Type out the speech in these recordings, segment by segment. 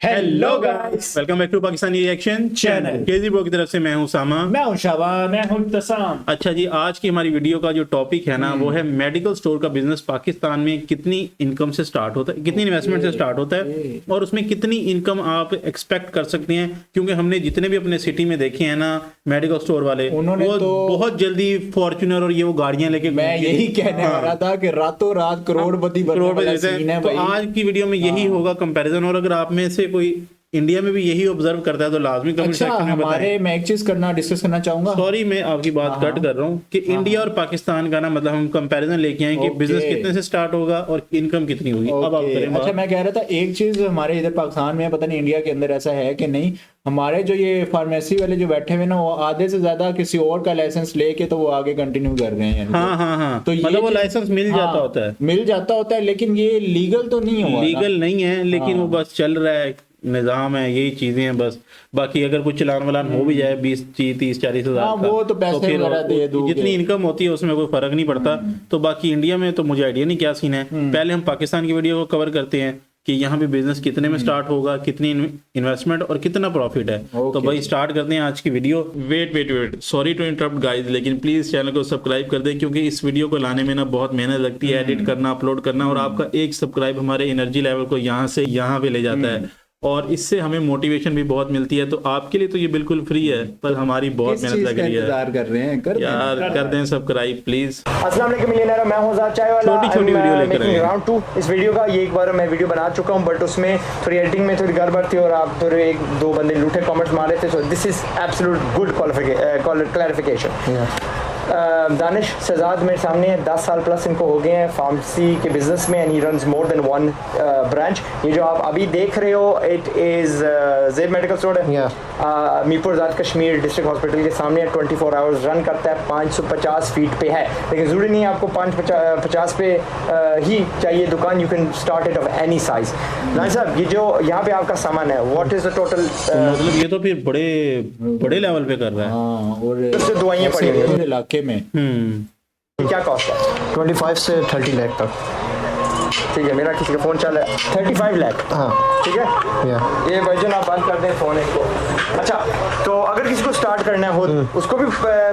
Hello guys, welcome back to Pakistani reaction channel. KG bro की तरफ से मैं हूं सामा। मैं हूं शाबान, मैं हूं तसाम। अच्छा जी, आज की हमारी वीडियो का जो टॉपिक है ना वो है मेडिकल स्टोर का बिजनेस पाकिस्तान में कितनी इनकम से स्टार्ट होता है, कितनी इन्वेस्टमेंट से स्टार्ट होता है और उसमें कितनी इनकम आप एक्सपेक्ट कर सकते हैं। क्योंकि हमने जितने भी अपने सिटी में देखे हैं ना मेडिकल स्टोर वाले, उन्होंने वो तो बहुत जल्दी फॉर्च्यूनर और ये वो गाड़ियां लेके मैं यही कहने वाला था कि रातों रात करोड़पति बनने वाला सीन है तो भाई। आज की वीडियो में यही होगा कंपैरिजन। और अगर आप में से कोई इंडिया में भी यही ऑब्जर्व करता है तो लाजमी कमेंट अच्छा, सेक्शन में बताएं। हमारे मैं एक चीज डिस्कस करना चाहूंगा। सॉरी, मैं आपकी बात कट कर रहा हूँ कि इंडिया और पाकिस्तान का ना मतलब हम कंपैरिजन लेके आए कि बिजनेस कितने से स्टार्ट होगा और इनकम कितनी होगी। अब आप करें अच्छा, मैं कह रहा था एक चीज हमारे इधर पाकिस्तान में, पता नहीं इंडिया के अंदर ऐसा है कि नहीं, हमारे जो ये फार्मेसी वाले जो बैठे हुए ना वो आधे से ज्यादा किसी और का लाइसेंस लेके तो वो आगे कंटिन्यू कर रहे हैं। हाँ, तो मतलब वो लाइसेंस मिल जाता होता है, मिल जाता होता है, लेकिन ये लीगल तो नहीं हुआ। लीगल नहीं है, लेकिन वो बस चल रहा है, निजाम है, यही चीजें हैं बस। बाकी अगर कुछ चलान वलान हो भी जाए 20 30 40 हजार का, वो तो पैसे फिर वगैरह दे दोगे। जितनी इनकम होती है उसमें कोई फर्क नहीं पड़ता। तो बाकी इंडिया में तो मुझे आइडिया नहीं क्या सीन है। पहले हम पाकिस्तान की वीडियो को कवर करते हैं कि यहाँ पे बिजनेस कितने में स्टार्ट होगा, कितनी इन्वेस्टमेंट और कितना प्रॉफिट है। तो भाई स्टार्ट करते हैं आज की video. Wait, sorry to interrupt guys, लेकिन प्लीज चैनल को सब्सक्राइब कर दें क्योंकि इस वीडियो को लाने में ना बहुत मेहनत लगती है, एडिट करना, अपलोड करना, और आपका एक सब्सक्राइब हमारे एनर्जी लेवल को यहाँ से यहाँ पे ले जाता है और इससे हमें मोटिवेशन भी बहुत मिलती है। तो आपके लिए तो ये बिल्कुल फ्री है, पर हमारी बहुत मेहनत लग रही है। इंतजार कर रहे हैं, कर दें सब्सक्राइब प्लीज। अस्सलाम वालेकुम मिलियनेयर, मैं हूं ज़ाद चाय वाला। छोटी वीडियो लेकर आए हैं। राउंड 2 इस वीडियो का। ये एक बार मैं वीडियो बना चुका हूं, बट उसमें थोड़ी एडिटिंग में थोड़ी गड़बड़ थी और आप थोड़े एक दो बंदे लूठे कमेंट्स मार रहे थे। So this is absolute good clarification. Danish Shahzad मेरे सामने है, 10 साल प्लस इनको हो गए हैं फार्मेसी के बिजनेस में, and he runs more than one branch. ये जो आप अभी देख रहे हो इट इज़ ज़ेब मेडिकल स्टोर है, मीरपुर ज़ाद कश्मीर डिस्ट्रिक्ट हॉस्पिटल के सामने 24 आवर्स रन करता है। 550 फीट पे है, लेकिन ज़रूरी नहीं है आपको 550 पे ही चाहिए दुकान। You can start it of any size. Danish साहब, ये जो यहाँ पे आपका सामान है, व्हाट इज़ द टोटल? मतलब ये तो फिर बड़े लेवल पे कर रहा है। और उससे दवाइयाँ पड़ी हुई हैं इलाके में। क्या कॉस्ट है? 25 से 30 लाख तक। ठीक है, मेरा किसी का फ़ोन चल रहा है 35 लाख। हाँ, ठीक है, ये वर्जन आप बंद कर दें फ़ोन को। अच्छा, तो अगर किसी को स्टार्ट करना हो उसको भी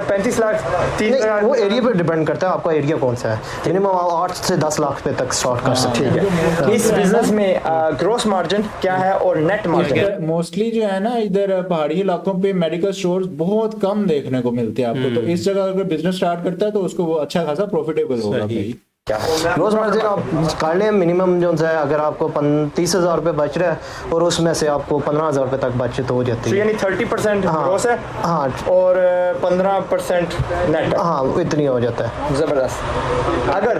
35 लाख 30 लाख? वो एरिया पे डिपेंड करता है, आपका एरिया कौन सा है। मिनिमम 8 से 10 लाख पे तक स्टार्ट कर सकते हैं। ठीक है, इस बिजनेस में ग्रोस मार्जिन क्या है और नेट मार्जिन? मोस्टली जो है ना इधर पहाड़ी इलाकों पे मेडिकल स्टोर्स बहुत कम देखने को मिलते हैं आपको। तो इस जगह अगर बिजनेस स्टार्ट करता है तो उसको वो अच्छा खासा प्रॉफिटेबल होगा भाई। रोज मार्जिन आप कर लें मिनिमम जो है, अगर आपको 30,000 रुपये बच रहा है और उसमें से आपको 15,000 रुपये तक बचत हो जाती है। यानी 30% ग्रोस है हाँ, और 15% नेट। हाँ, इतनी हो जाता है। ज़बरदस्त। अगर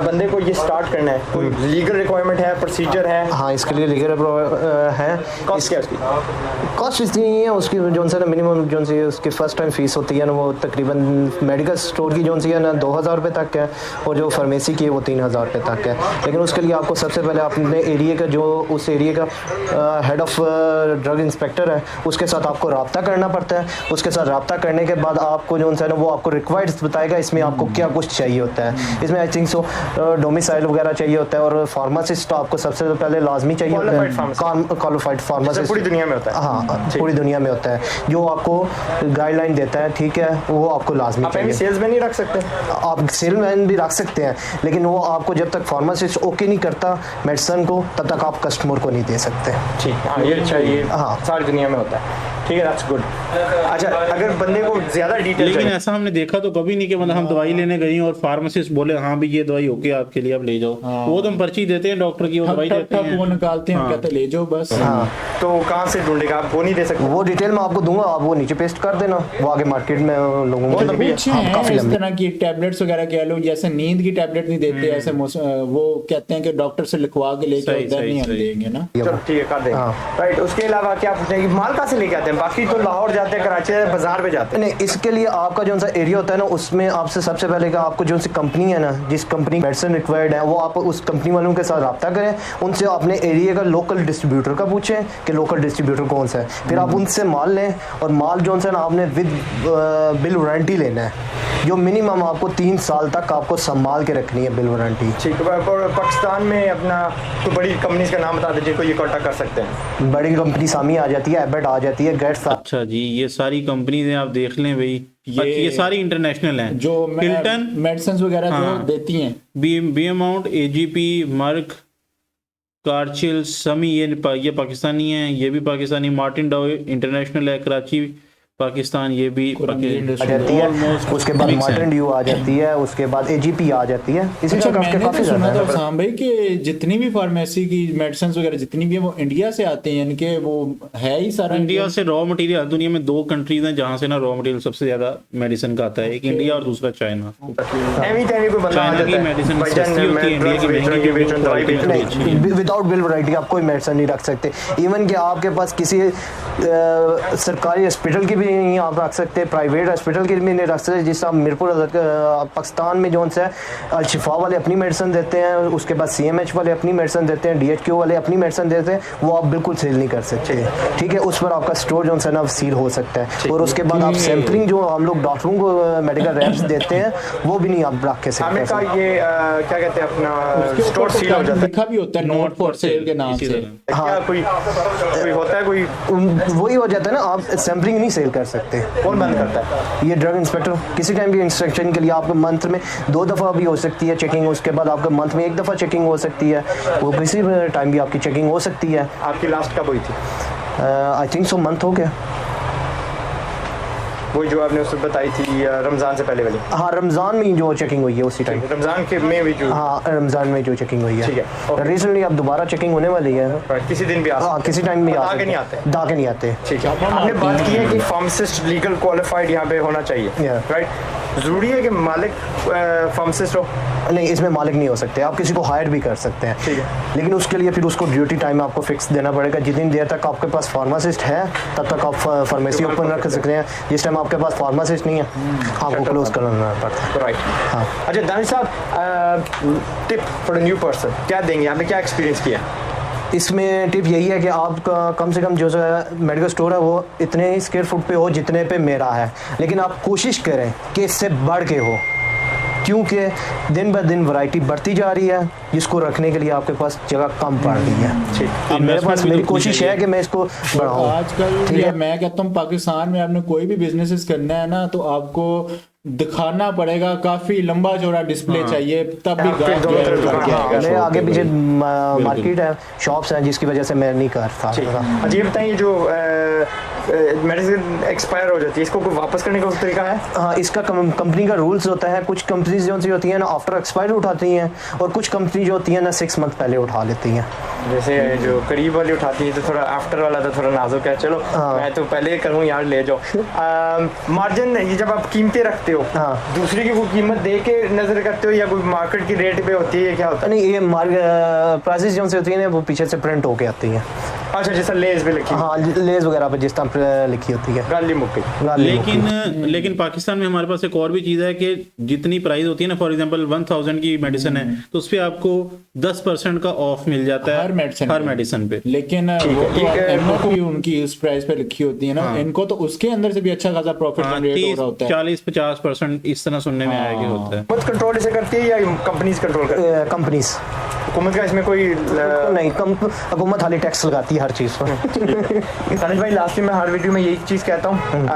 बंदे को ये स्टार्ट करना है, कोई लीगल रिक्वायरमेंट है, प्रोसीजर है? हाँ, इसके लिए लीगल है। कॉस्ट क्या है उसकी? कॉस्ट इतनी नहीं है उसकी, जो है ना मिनिमम जो सी उसकी फर्स्ट टाइम फीस होती है ना वो तकरीबन मेडिकल स्टोर की जो सी है ना 2,000 रुपये तक है, और जो फार्मेसी की वो 3,000 रुपये तक है। लेकिन उसके लिए आपको सबसे पहले अपने एरिया का जो उस एरिया का हेड ऑफ ड्रग इंस्पेक्टर है उसके साथ आपको रब्ता करना पड़ता है। उसके साथ रब्ता करने के बाद आपको जो है ना वो आपको रिक्वायर्ड्स बताएगा इसमें आपको क्या कुछ चाहिए होता है। इसमें आई थिंक सो डोमिसाइल वगैरह चाहिए होता है, और फार्मासिस्ट आपको सबसे पहले लाजमी चाहिए होता है, क्वालिफाइड फार्मासिस्ट। पूरी दुनिया में होता है? हाँ, पूरी दुनिया में होता है, जो आपको गाइडलाइन देता है। ठीक है, वो आपको लाजमी चाहिए। सेल्समैन नहीं रख सकते? आप सेलमैन भी रख सकते हैं, लेकिन वो आपको जब तक फार्मासिस्ट ओके नहीं करता मेडिसिन को तब तक आप कस्टमर को नहीं दे सकते। ठीक, हाँ, ये चाहिए। हाँ, सारी दुनिया में होता है। ठीक है, दैट्स गुड। अच्छा, अगर बंदे को ज्यादा डिटेल, लेकिन ऐसा हमने देखा तो कभी नहीं कि मतलब हम दवाई लेने गई और फार्मासिस्ट बोले हाँ भी ये दवाई ओके आपके लिए, आप ले जाओ। वो तो हम पर्ची देते हैं डॉक्टर की, वो दवाई देते हैं, वो निकालते हैं, कहते ले जाओ बस। हाँ, तो कहाँ से ढूंढेगा? आप वो नहीं दे सकते? वो डिटेल मैं आपको दूंगा, आप वो नीचे पेस्ट कर देना, वो आगे मार्केट में लोगों को कुछ हैं इस तरह की टैबलेट्स वगैरह कह लो, जैसे नींद की टैबलेट नहीं देते, ऐसे वो कहते हैं कि डॉक्टर से लिखवा के लेके उधर नहीं हम देंगे ना। चलो ठीक है, कर देंगे। राइट, उसके अलावा क्या पूछना है, माल कहाँ से लेके आते हैं हैं, बाकी तो लाहौर जाते हैं, कराची बाजार पे जाते हैं। नहीं, इसके लिए आपका जो सा एरिया होता है ना, उसमें आपसे सबसे पहले का आपको जो सी कंपनी है ना, जिस कंपनी मेडिसिन रिक्वायर्ड है, वो आप उस कंपनी वालों के साथ रब्ता करें, उनसे अपने एरिया का लोकल डिस्ट्रीब्यूटर का पूछें कि लोकल डिस्ट्रीब्यूटर कौन सा है, फिर आप उनसे माल लें, और माल जो है ना आपने विद बिल वारंटी लेना है, जो मिनिमम आपको 3 साल तक आपको संभाल के रखनी है बिल वारंटी। ठीक है। और पाकिस्तान में अपना तो बड़ी कंपनीज का नाम बता दीजिए, कोई ये कॉन्टैक्ट कर सकते हैं। बड़ी कंपनी सामी आ जाती है, एबेट आ जाती है, गेट्स। अच्छा जी, ये सारी कंपनीज हैं, आप देख लें भाई, ये सारी इंटरनेशनल हैं, जो हिल्टन मेडिसिन वगैरह जो देती हैं, बी अमाउंट, एजीपी, मर्क, कार्चिल, समी, ये पाकिस्तानी हैं, ये भी पाकिस्तानी, मार्टिन डाउ इंटरनेशनल है, कराची पाकिस्तान, ये भी आ जाती है, उसके बाद मार्टिन ड्यू आ जाती है, उसके बाद एजीपी आ जाती है। इसी अच्छा, तरह मैंने काफी तो सुना ज़्यादा था है। साम भाई कि जितनी भी फार्मेसी की मेडिसिन वगैरह जितनी भी है वो इंडिया से आते हैं, यानी कि वो है ही सारा इंडिया से रॉ मटेरियल, दुनिया में 2 कंट्रीज हैं जहां से ना रॉ मटेरियल सबसे ज्यादा मेडिसिन का आता है, एक इंडिया और दूसरा चाइना। एनी टाइम कोई बंदा आ चाइना की जाता है, मेडिसिन भाईजान, सस्ती होती है, मैं इंडिया की drugs बेच रहा हूँ, ये बेच रहा हूँ, दवाई बेच रहा हूँ। नहीं, विदाउट बिल वैरायटी आप कोई मेडिसिन नहीं रख सकते। इवन कि आपके पास किसी सरकारी हॉस्पिटल की भी नहीं आप रख सकते, प्राइवेट हॉस्पिटल की भी नहीं रख सकते। जिस आप मीरपुर पाकिस्तान में जो है अल शिफा वाले अपनी मेडिसिन देते हैं, उसके बाद CMH वाले अपनी मेडिसिन देते हैं, DHQ वाले अपनी मेडिसिन देते हैं, वो आप बिल्कुल सेल नहीं कर सकते। ठीक है, उस पर आपका स्टोर जो है ना सील हो सकता है। और उसके बाद आप सैम्पलिंग जो हम लोग डॉक्टरों को मेडिकल रैप्स देते हैं, वो भी नहीं आप रख के हमें सकते। का ये क्या कहते हैं अपना स्टोर सील हो जाता है। लिखा भी होता है नोट फॉर सेल के नाम इसी से। तरह। क्या कोई होता है, कोई वही हो जाता है ना, आप सैम्पलिंग नहीं सेल कर सकते। कौन बंद करता है? ये ड्रग इंस्पेक्टर किसी टाइम भी इंस्ट्रक्शन के लिए आपको मंथ में 2 दफ़ा भी हो सकती है चेकिंग, उसके बाद आपका मंथ में 1 दफ़ा चेकिंग हो सकती है, वो किसी भी टाइम भी आपकी चेकिंग हो सकती है। आपकी लास्ट कब हुई थी? आई थिंक सो मंथ हो गया। वही जो आपने उसमें बताई थी रमजान से पहले वाली। हाँ, रमज़ान में जो चेकिंग हुई है उसी टाइम। रमजान के में भी जो हाँ, रमज़ान में जो चेकिंग हुई ठीक है। है, ओके। रिसेंटली अब दोबारा चेकिंग होने वाली है। किसी दिन भी आ हाँ, किसी टाइम भी आगे नहीं आते। दागे नहीं आते। ठीक है। हमने बात की है कि फार्मासिस्ट लीगल क्वालिफाइड यहाँ पे होना चाहिए, Yeah. राइट? जरूरी है कि मालिक फार्मासिस्ट हो? नहीं, इसमें मालिक नहीं हो सकते, आप किसी को हायर भी कर सकते हैं। ठीक है। लेकिन उसके लिए फिर उसको ड्यूटी टाइम आपको फिक्स देना पड़ेगा। जितनी देर तक आपके पास फार्मासिस्ट है तब तक आप फार्मेसी ओपन रख सकते हैं। जिस टाइम आपके पास फार्मासिस्ट नहीं है, आपको क्लोज करना पड़ता है। राइट। हाँ। अच्छा दानिश साहब, tip for a new person क्या देंगे? आपने क्या एक्सपीरियंस किया? इसमें टिप यही है कि आपका कम से कम जो मेडिकल स्टोर है वो इतने ही स्क्वायर फुट पे हो जितने पे मेरा है, लेकिन आप कोशिश करें कि इससे बढ़ के हो, क्योंकि दिन ब दिन वैरायटी बढ़ती जा रही है, जिसको रखने के लिए आपके पास जगह कम पड़ रही है। अब मेरे पास मेरी कोशिश है कि मैं इसको बढ़ाऊं। आजकल ठीक है। मैं कहता हूँ पाकिस्तान में आपने कोई भी बिजनेस करना है ना, तो आपको दिखाना पड़ेगा, काफी लंबा चौड़ा डिस्प्ले चाहिए, तब भी गाहक जो है वो बढ़ के आएगा। मेरे आगे पीछे मार्केट है, शॉप्स हैं, जिसकी वजह से मैं नहीं कर सकता। अच्छा ये बताइए, जो मेडिसिन एक्सपायर हो जाती है, इसको कोई वापस करने का कोई तरीका है? हाँ, इसका कंपनी का रूल्स होता है। कुछ कंपनीज जो होती है ना आफ्टर एक्सपायर उठाती हैं, और कुछ कंपनी जो होती है ना 6 मंथ पहले उठा लेती हैं। जैसे जो करीब वाली उठाती है तो थोड़ा आफ्टर वाला तो थोड़ा नाजुक है, चलो मैं तो पहले करूँ यार, ले जाओ। मार्जिन ये जब आप कीमतें रखते हो, हाँ। दूसरी की कोई कीमत दे के नजर करते हो या कोई मार्केट की रेट पे होती है, क्या होता है? नहीं, ये प्राइसेस जो होती है ना वो पीछे से प्रिंट होके आती हैं। अच्छा, जैसा लेस पे लिखी, हाँ, लेस वगैरह पे जिस तरह लिखी होती है। गाली मुक्की। लेकिन पाकिस्तान में हमारे पास एक और भी चीज़ है कि जितनी प्राइस होती है ना, फॉर एग्जांपल 1000 की मेडिसिन है तो उस पर आपको 10% का ऑफ मिल जाता है हर मेडिसिन पे। लेकिन वो तो MRP उनकी उस प्राइस पे लिखी होती है ना, इनको तो उसके अंदर से भी अच्छा खासा प्रॉफिट जनरेट हो रहा होता है। 40-50% इस तरह सुनने में आया कि होता है। हुकूमत कंट्रोल इसे करती है या कंपनीज कंट्रोल करती है? कंपनीज। हुकूमत का इसमें कोई नहीं, हुकूमत खाली टैक्स लगाती है हर चीज़ पर। तानिश भाई, लास्ट में हर वीडियो में यही चीज कहता हूँ,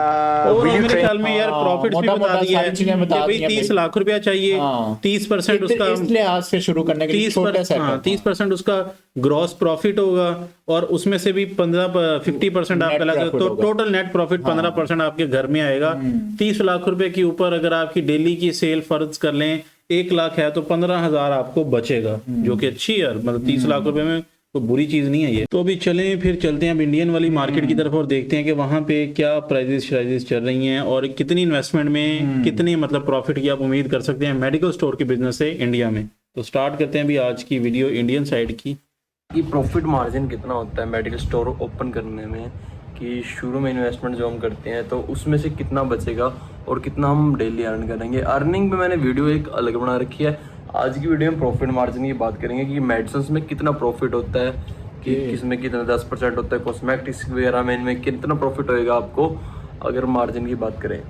और मेरे ख्याल में यार प्रॉफिट भी मोटा-मोटा बता दिया है सारी चीजें कि बता भाई दी हैं 30 भाई। लाख रुपया चाहिए, हाँ। 30% उसका इस लिहाज से शुरू करने के लिए छोटा सेटअप। 30% उसका ग्रॉस प्रॉफिट होगा, और उसमें से भी 50% आपका लगा, profit तो होगा। टोटल नेट प्रॉफिट 15% आपके घर में आएगा। 30 लाख रुपए के ऊपर अगर आपकी डेली की सेल फर्ज कर लें 1 लाख है तो 15,000 आपको बचेगा, जो कि अच्छी है। मतलब 30 लाख रुपए में तो बुरी चीज नहीं है ये। तो अभी चलें फिर चलते हैं अब इंडियन वाली मार्केट की तरफ और देखते हैं कि वहां पे क्या प्राइजेस चल रही हैं और कितनी इन्वेस्टमेंट में कितनी मतलब प्रॉफिट की आप उम्मीद कर सकते हैं मेडिकल स्टोर के बिजनेस से इंडिया में। तो स्टार्ट करते हैं अभी आज की वीडियो इंडियन साइड की। कि प्रॉफिट मार्जिन कितना होता है मेडिकल स्टोर ओपन करने में, कि शुरू में इन्वेस्टमेंट जो हम करते हैं तो उसमें से कितना बचेगा और कितना हम डेली अर्न करेंगे। अर्निंग पे मैंने वीडियो एक अलग बना रखी है। आज की वीडियो में प्रॉफिट मार्जिन की बात करेंगे कि मेडिसिन में कितना प्रॉफिट होता है, कि किसमें कितना 10% होता है, कॉस्मेटिक्स वगैरह में इनमें कितना प्रॉफिट होएगा आपको अगर मार्जिन की बात करें।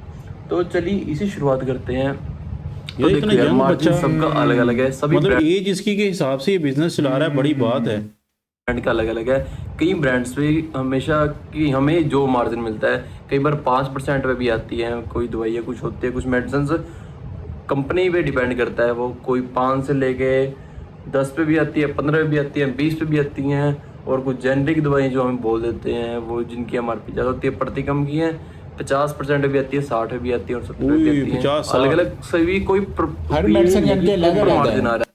तो चलिए इसी शुरुआत करते हैं। तो इतना देखो यार, young मार्जिन बच्चा, सबका अलग अलग है, सभी मतलब एज इसकी के हिसाब से ये बिजनेस चला रहा है, बड़ी बात है। ब्रांड का अलग अलग है। कई ब्रांड्स पे हमेशा कि हमें जो मार्जिन मिलता है कई बार 5% पे भी आती है, कोई दवाइयाँ कुछ होती है, कुछ मेडिसिन कंपनी पे डिपेंड करता है, वो कोई 5 से लेके 10 पे भी आती है, 15 पे भी आती है, 20 पे भी आती हैं। और कुछ जेनरिक दवाई जो हम बोल देते हैं वो जिनकी MRP ज़्यादा होती है, प्रति कम की है, 50% भी आती है, 60 भी आती है और 70 भी आती है। 50, अलग अलग सभी कोई हर मेडिसिन के अलग अलग मार्जिन आ रहा है।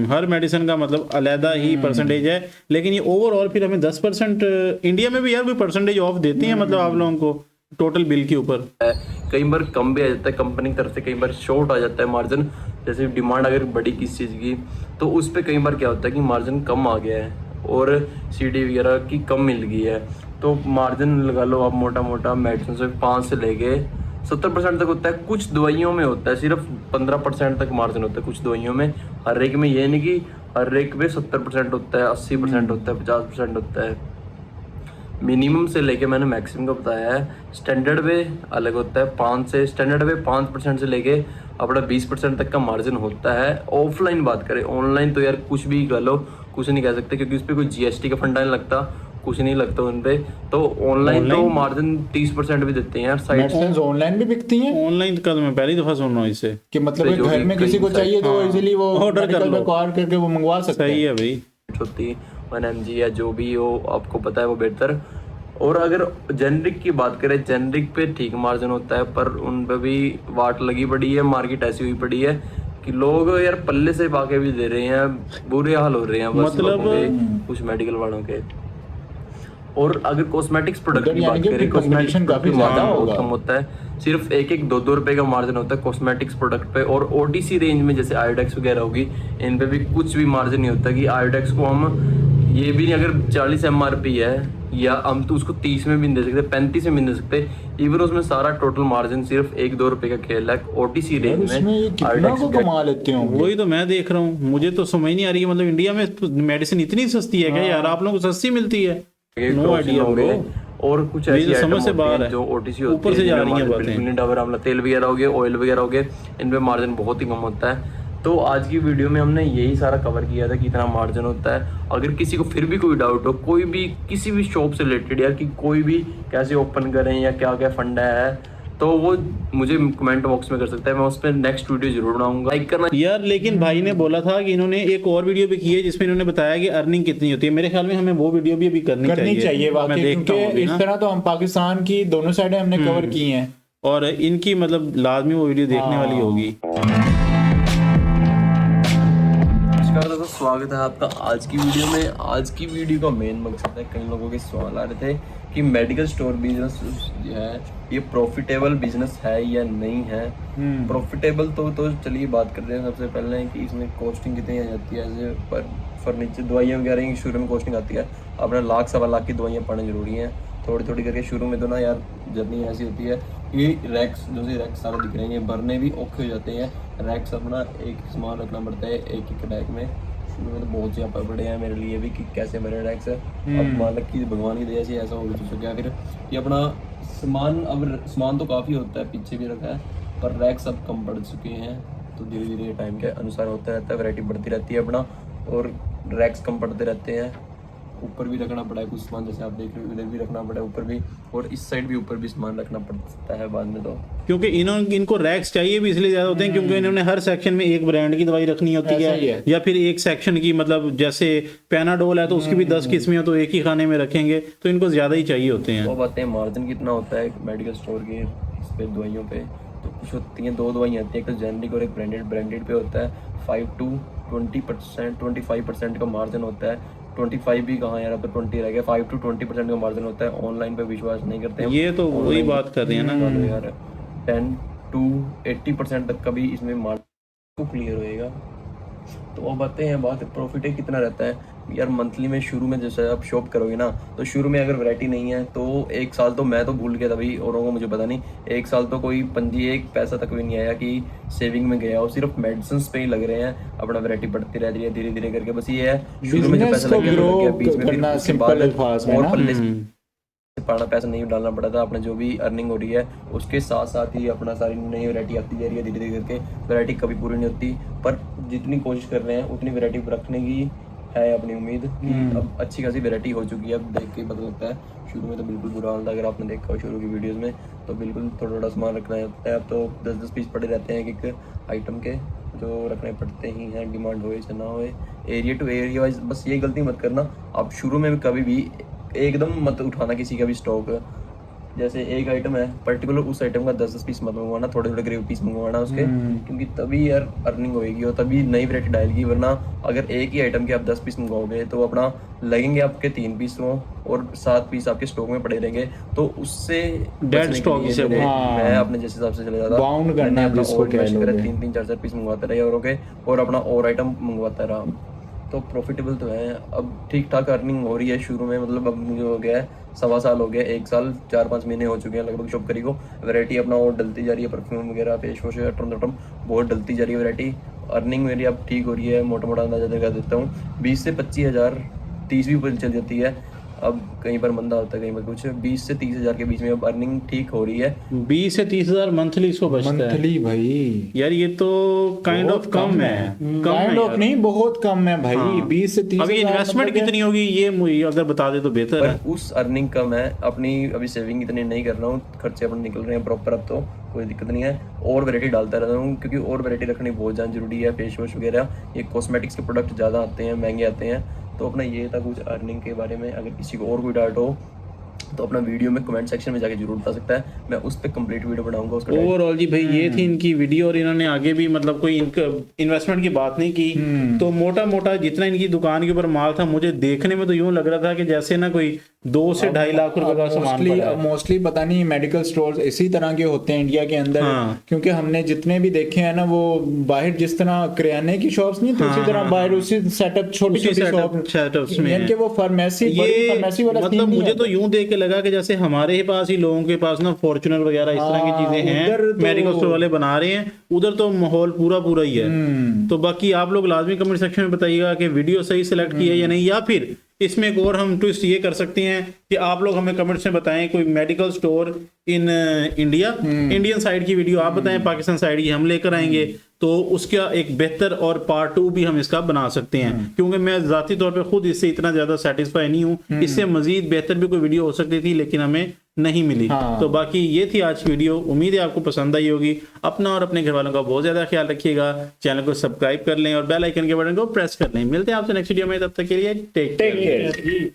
हर मेडिसिन का मतलब अलहदा ही परसेंटेज है, लेकिन ये ओवरऑल फिर हमें 10% इंडिया में भी यार कोई परसेंटेज ऑफ देती है मतलब आप लोगों को टोटल बिल के ऊपर। कई बार कम भी आ जाता है कंपनी की तरफ से, कई बार शॉर्ट आ जाता है मार्जिन। जैसे डिमांड अगर बड़ी किस चीज़ की तो उस पर कई बार क्या होता है कि मार्जिन कम आ गया है और CD वगैरह की कम मिल गई है, तो मार्जिन लगा लो आप मोटा मोटा मेडिसिन से 5 से लेके 70% तक होता है। कुछ दवाइयों में होता है सिर्फ 15% तक मार्जिन होता है कुछ दवाइयों में। हर एक में ये नहीं कि हर एक में 70% होता है, 80% होता है, 50% होता है। मिनिमम से लेके मैंने मैक्सिमम का बताया है। स्टैंडर्ड पे अलग होता है, 5 से स्टैंडर्ड पे 5% से लेके अपना 20% तक का मार्जिन होता है। ऑफलाइन बात करें, ऑनलाइन तो यार कुछ भी कर लो, कुछ नहीं कह सकते क्योंकि उस पर कोई GST का फंडा नहीं लगता, कुछ नहीं लगता उन पे। तो ऑनलाइन तो मार्जिन 30% भी देते हैं यार साइड से। मेडिसिन ऑनलाइन भी बिकती हैं ऑनलाइन का तो मैं पहली दफा सुन रहा हूँ इससे कि मतलब जो घर भी में किसी को कई चाहिए तो इजीली वो ऑर्डर कर मेडिकल लो। में कॉल करके वो मंगवा सकते सही हैं। है भाई। होती है 1 mg या जो भी हो आपको पता है वो बेहतर। और अगर जेनरिक की बात करें, जेनरिक पे ठीक मार्जिन होता है पर उन पे भी वाट लगी पड़ी है, मार्केट ऐसी हुई पड़ी है कि लोग यार पल्ले से पाके भी दे रहे हैं, बुरे हाल हो रहे हैं बस मतलब लोगों के, कुछ मेडिकल वालों के। और अगर कॉस्मेटिक्स प्रोडक्ट उधर की यानी बात कि करें, फिर कॉस्मेटिक्स competition काफी प्रोडक्ट ज्यादा बहुत होगा। कम होता है, सिर्फ 1-2 रुपए का मार्जिन होता है कॉस्मेटिक्स प्रोडक्ट पे। और OTC रेंज में जैसे आयोडेक्स वगैरह होगी, इन पे भी कुछ भी मार्जिन नहीं होता कि आयोडेक्स को हम ये भी नहीं, अगर 40 MRP है या हम तो उसको 30 में भी नहीं दे सकते, 35 में भी नहीं दे सकते, इवन उसमें सारा टोटल मार्जिन सिर्फ 1-2 रुपए का खेल है OTC यार रेंज उसमें ये में। कितना आयोडेक्स को कमा लेते होंगे। वही तो मैं देख रहा हूँ, मुझे तो समझ नहीं आ रही है मतलब इंडिया में मेडिसिन इतनी सस्ती है क्या यार? आप लोगों को सस्ती मिलती है? No idea bro. और कुछ ये ऐसी तो समझ आइटम से होती बाहर हैं है, जो OTC ऊपर होती से जा है, रही हैं जिनमें बातें। बिल्कुल नहीं, डाबर आंवला तेल वगैरह हो गए, ऑयल वगैरह हो गए, इन पे मार्जिन बहुत ही कम होता है। तो आज की वीडियो में हमने यही सारा कवर किया था कि इतना मार्जिन होता है। अगर किसी को फिर भी कोई डाउट हो, कोई भी किसी भी शॉप से रिलेटेड या कि कोई भी कैसे ओपन करें या क्या क्या फंडा है, तो वो मुझे कमेंट बॉक्स में कर सकता है, मैं उस पर नेक्स्ट वीडियो जरूर बनाऊंगा। लाइक करना यार लेकिन भाई ने बोला था कि इन्होंने एक और वीडियो भी की है जिसमें इन्होंने बताया कि अर्निंग कितनी होती है। मेरे ख्याल में हमें वो वीडियो भी अभी करनी चाहिए वाकई, मैं देखता हूँ क्योंकि अभी इस ना। तरह तो हम पाकिस्तान की दोनों साइडें हमने कवर की हैं। और इनकी मतलब लाजमी वो वीडियो देखने वाली होगी। नमस्कार दोस्तों, स्वागत है आपका आज की वीडियो में। आज की वीडियो का मेन मकसद है, कई लोगों के सवाल आ रहे थे कि मेडिकल स्टोर बिजनेस जो है ये प्रॉफिटेबल बिजनेस है या नहीं है। प्रॉफिटेबल तो चलिए बात करते हैं सबसे पहले कि इसमें कॉस्टिंग कितनी आ जाती है। जैसे पर फर्नीचर दवाइयाँ वगैरह की शुरू में कॉस्टिंग आती है, अपना 1-1.25 लाख की दवाइयाँ पड़ना जरूरी हैं। थोड़ी थोड़ी करके शुरू में तो ना यार जर्नी ऐसी होती है, ये रैक्स जो से रैक्स सारा दिख रहे हैं, ये भरने भी औखे हो जाते हैं। रैक्स अपना एक सामान रखना पड़ता है एक एक रैक में। शुरू में तो बहुत ज़्यादा पड़े हैं मेरे लिए भी कि कैसे भरे रैक्स। अब मालिक की भगवान की दया से ऐसा हो गया फिर कि अपना सामान, अब सामान तो काफ़ी होता है, पीछे भी रखा है, पर रैक्स अब कम पड़ चुके हैं। तो धीरे धीरे टाइम के अनुसार होता रहता है, वैरायटी बढ़ती रहती है अपना, और रैक्स कम पड़ते रहते हैं। ऊपर भी रखना पड़ा है कुछ सामान, जैसे आप देख रहे हो, इधर भी रखना पड़ा है ऊपर भी, और इस साइड भी ऊपर भी सामान रखना पड़ता है बाद में। तो क्योंकि इनको रैक्स चाहिए भी इसलिए ज्यादा होते हैं क्योंकि इन्होंने हर सेक्शन में एक ब्रांड की दवाई रखनी होती ऐसा ही है, है। या फिर एक सेक्शन की, मतलब जैसे पैनाडोल है तो उसकी भी 10 किस्में हो तो एक ही खाने में रखेंगे, तो इनको ज्यादा ही चाहिए होते हैं। वो बातें मार्जिन कितना होता है मेडिकल स्टोर के इस पे दवाइयों पे, तो कुछ होती हैं, 2 दवाइयाँ आती हैं, एक तो जेनरिक और एक ब्रांडेड। ब्रांडेड पे होता है 5 to 20%, 25% का मार्जिन होता है। 25 भी कहाँ यार, अब तो 20 रह गया। 5 to 20% का मार्जिन होता है। ऑनलाइन पे विश्वास नहीं करते हम। ये तो वही Online बात कर रहे हैं ना तो यार 10 to 80% तक का भी इसमें मार्जिन को क्लियर होएगा। तो अब आते हैं बात प्रॉफिट है कितना रहता है यार मंथली में। शुरू में जैसे आप शॉप करोगे ना, तो शुरू में अगर वैरायटी नहीं है तो एक साल तो मैं तो भूल गया था भाई, औरों को मुझे पता नहीं, एक साल तो कोई पंजी एक पैसा तक भी नहीं आया कि सेविंग में गया, और सिर्फ मेडिसिन पे ही लग रहे हैं। अपना वैरायटी बढ़ती रहती है धीरे धीरे करके। बस ये है शुरू में जो बिजनेस पैसा को लग गया तो लग गया, ग्रो बीच में फिर करना उसके सिंपल बाद अल्फाज में और ना। पल्ले से पुराना पैसा नहीं डालना पड़ा था। अपने जो भी अर्निंग हो रही है उसके साथ साथ ही अपना सारी नई वैरायटी आती जा रही है धीरे धीरे करके। वैरायटी कभी पूरी नहीं होती, पर जितनी कोशिश कर रहे हैं उतनी वैरायटी रखने की है अपनी उम्मीद कि अब अच्छी खासी वैरायटी हो चुकी है। अब देख के पता लगता है, शुरू में तो बिल्कुल बुरा हाल था, अगर आपने देखा हो शुरू की वीडियोस में तो बिल्कुल थोड़ा थोड़ा सामान रखना होता है। अब तो 10-10 पीस पड़े रहते हैं एक एक आइटम के, जो रखने पड़ते ही हैं, डिमांड होए या ना होए। एरिया टू एरिया वाइज बस ये गलती मत करना, आप शुरू में कभी भी एकदम मत उठाना किसी का भी स्टॉक। जैसे एक आइटम है पर्टिकुलर, उस आइटम का 10-10 पीस मत मंगवाना, थोड़े थोड़े करीब पीस मंगवाना उसके, क्योंकि तभी यार अर्निंग होएगी और तभी नई वैरायटी डालेगी। वरना अगर एक ही आइटम के आप 10 पीस मंगवाओगे तो अपना लगेंगे आपके 3 पीस और 7 पीस आपके स्टॉक में पड़े रहेंगे, तो उससे डेड स्टॉक से मैं अपने जैसे हिसाब से चले जाता, बाउंड करना जिसको कह लोगे। 3-3 4-4 पीस मंगवाते रहे औरों के, और अपना और आइटम मंगवाता रहा। तो प्रॉफिटेबल तो है, अब ठीक ठाक अर्निंग हो रही है। शुरू में मतलब अब मुझे हो गया है 1.25 साल हो गया, 1 साल 4-5 महीने हो चुके हैं लगभग शॉप करी को। वैरायटी अपना और डलती जा रही है, परफ्यूम वगैरह फेस वॉश टम बहुत डलती जा रही है वैरायटी। अर्निंग मेरी अब ठीक हो रही है, मोटा मोटा अंदाजा लगा देता हूँ 20 से 25 हज़ार, 30 भी चल जाती है। अब कहीं पर मंदा होता है, कहीं पर कुछ, 20 से 30 हज़ार के बीच में अब अर्निंग ठीक हो रही है। 20 से 30 हज़ार मंथली इसको बचता है मंथली भाई यार, ये तो काइंड ऑफ कम है। काइंड ऑफ नहीं, बहुत कम है भाई। 20 से 30 अभी हज़ार इन्वेस्टमेंट मतलब कितनी होगी ये मुझे अगर बता दे तो बेहतर है। पर उस अर्निंग का मैं अपनी अभी सेविंग इतनी नहीं कर रहा हूँ, खर्चे अपने निकल रहे हैं प्रॉपर, अब तो कोई दिक्कत नहीं है। और वैरायटी डालता रहता हूँ, क्योंकि और वैरायटी रखनी बहुत ज़्यादा जरूरी है। फेस वॉश वगैरह, ये कॉस्मेटिक्स के प्रोडक्ट ज़्यादा आते हैं, महंगे आते हैं। तो अपना ये था कुछ अर्निंग के बारे में। अगर किसी को और कोई डाउट हो तो अपना वीडियो में कमेंट सेक्शन में जाके जरूर बता सकता है, मैं उस पर कंप्लीट वीडियो बनाऊंगा उसका। ओवरऑल जी भाई ये थी इनकी वीडियो, और इन्होंने आगे भी मतलब कोई इन्वेस्टमेंट की बात नहीं की। तो मोटा मोटा जितना इनकी दुकान के ऊपर माल था, मुझे देखने में तो यूं लग रहा था कि जैसे ना कोई 2 से 2.5 लाख रुपए का सामान पड़ा है। मोस्टली पता नहीं मेडिकल स्टोर्स इसी तरह के होते हैं इंडिया के अंदर। क्योंकि हमने जितने भी देखे हैं ना, वो बाहर जिस तरह किराने की शॉप्स नहीं थी, उसी तरह बाहर उसी सेटअप छोटी छोटी सेटअप्स में यानी कि वो फार्मेसी वाला मतलब मुझे तो यूं देख के लगा कि जैसे हमारे ही पास ही लोगों के पास ना फॉर्च्यूनर वगैरह इस तरह की चीजें हैं, मेडिकल स्टोर वाले बना रहे हैं, उधर तो माहौल पूरा ही है। तो बाकी आप लोग लाजमी कमेंट सेक्शन में बताइएगा कि वीडियो सही सिलेक्ट की है या नहीं, या फिर इसमें एक और हम ट्विस्ट ये कर सकते हैं कि आप लोग हमें कमेंट्स में बताएं कोई medical store in India, Indian side की वीडियो आप बताएं, पाकिस्तान साइड की हम लेकर आएंगे, तो उसका एक बेहतर और पार्ट 2 भी हम इसका बना सकते हैं। क्योंकि मैं जाती तौर पे खुद इससे इतना ज्यादा सेटिस्फाई नहीं हूँ, इससे मजीद बेहतर भी कोई वीडियो हो सकती थी लेकिन हमें नहीं मिली। तो बाकी ये थी आज की वीडियो, उम्मीद है आपको पसंद आई होगी। अपना और अपने घर वालों का बहुत ज्यादा ख्याल रखिएगा, चैनल को सब्सक्राइब कर लें और बेल आइकन के बटन को प्रेस कर लें। मिलते हैं आपसे नेक्स्ट वीडियो में, तब तक के लिए टेक केयर।